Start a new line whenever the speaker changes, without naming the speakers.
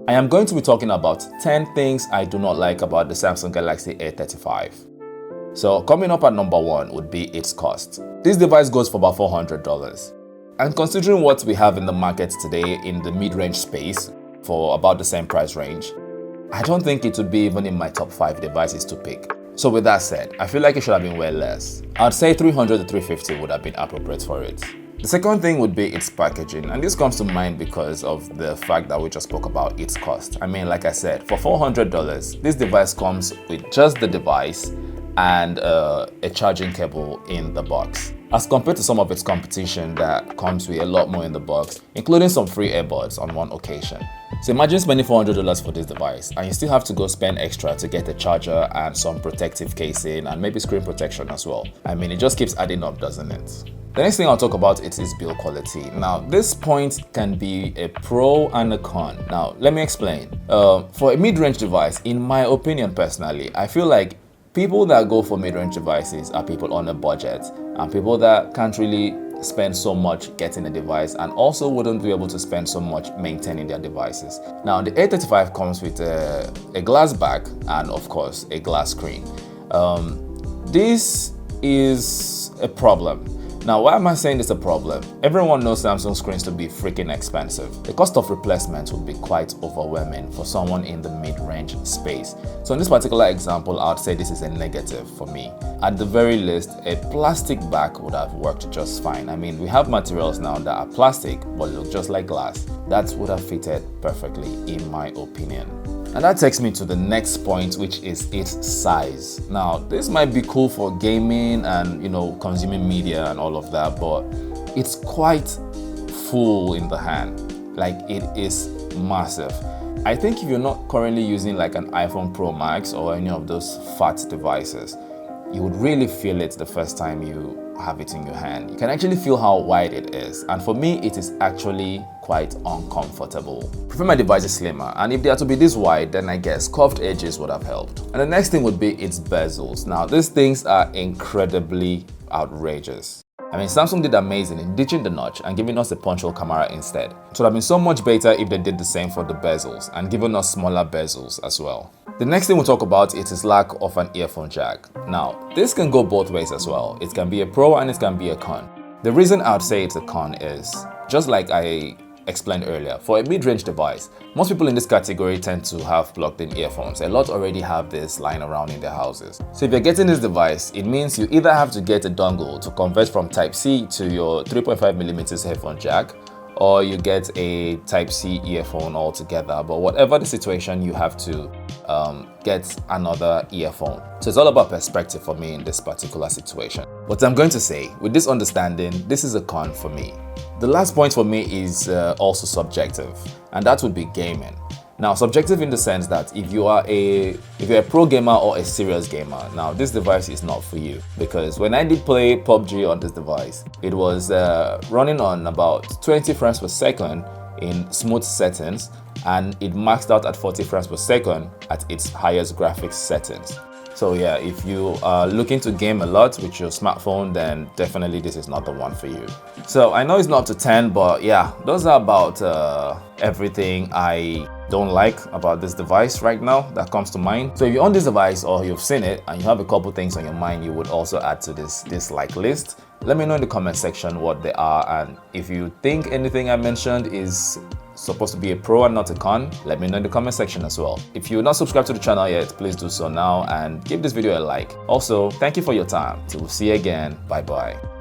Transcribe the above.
I am going to be talking about 10 things I do not like about the Samsung Galaxy A35. So coming up at number 1 would be its cost. This device goes for about $400. And considering what we have in the market today in the mid-range space for about the same price range, I don't think it would be even in my top 5 devices to pick. So with that said, I feel like it should have been way less. I'd say $300 to $350 would have been appropriate for it. The second thing would be its packaging, and this comes to mind because of the fact that we just spoke about its cost. I mean, like I said, for $400, this device comes with just the device and a charging cable in the box, as compared to some of its competition that comes with a lot more in the box, including some free earbuds on one occasion. So imagine spending $400 for this device and you still have to go spend extra to get a charger and some protective casing and maybe screen protection as well. I mean, it just keeps adding up, doesn't it? The next thing I'll talk about is build quality. Now, this point can be a pro and a con. Now, let me explain. For a mid-range device, in my opinion personally, I feel like people that go for mid-range devices are people on a budget and people that can't really spend so much getting a device and also wouldn't be able to spend so much maintaining their devices. Now, the A35 comes with a glass back and of course a glass screen. This is a problem. Now, why am I saying it's a problem? Everyone knows Samsung screens to be freaking expensive. The cost of replacement would be quite overwhelming for someone in the mid-range space. So in this particular example, I would say this is a negative for me. At the very least, a plastic back would have worked just fine. I mean, we have materials now that are plastic but look just like glass. That would have fitted perfectly in my opinion. And that takes me to the next point, which is its size. Now, this might be cool for gaming and, consuming media and all of that, but it's quite full in the hand. Like, it is massive. I think if you're not currently using like an iPhone Pro Max or any of those fat devices, you would really feel it the first time you have it in your hand. You can actually feel how wide it is, and for me it is actually quite uncomfortable. I prefer my devices slimmer, and if they are to be this wide, then I guess curved edges would have helped. And the next thing would be its bezels. Now, these things are incredibly outrageous. I mean, Samsung did amazing in ditching the notch and giving us a punch-hole camera instead. It would have been so much better if they did the same for the bezels and given us smaller bezels as well. The next thing we'll talk about is its lack of an earphone jack. Now, this can go both ways as well. It can be a pro and it can be a con. The reason I would say it's a con is, just like I explained earlier, for a mid-range device, most people in this category tend to have plugged-in earphones. A lot already have this lying around in their houses. So if you're getting this device, it means you either have to get a dongle to convert from Type-C to your 3.5mm headphone jack, or you get a Type-C earphone altogether. But whatever the situation, you have to get another earphone. So it's all about perspective for me in this particular situation. But I'm going to say, with this understanding, this is a con for me. The last point for me is also subjective, and that would be gaming. Now, subjective in the sense that if you're a pro gamer or a serious gamer, now this device is not for you, because when I did play PUBG on this device, it was running on about 20 frames per second in smooth settings, and it maxed out at 40 frames per second at its highest graphics settings. So yeah, if you are looking to game a lot with your smartphone, then definitely this is not the one for you. So I know it's not up to 10, but yeah, those are about everything I don't like about this device right now that comes to mind. So if you own this device or you've seen it and you have a couple things on your mind you would also add to this dislike list, let me know in the comment section what they are, and if you think anything I mentioned is supposed to be a pro and not a con, let me know in the comment section as well. If you're not subscribed to the channel yet, please do so now and give this video a like. Also, thank you for your time. Till we see you again. Bye bye.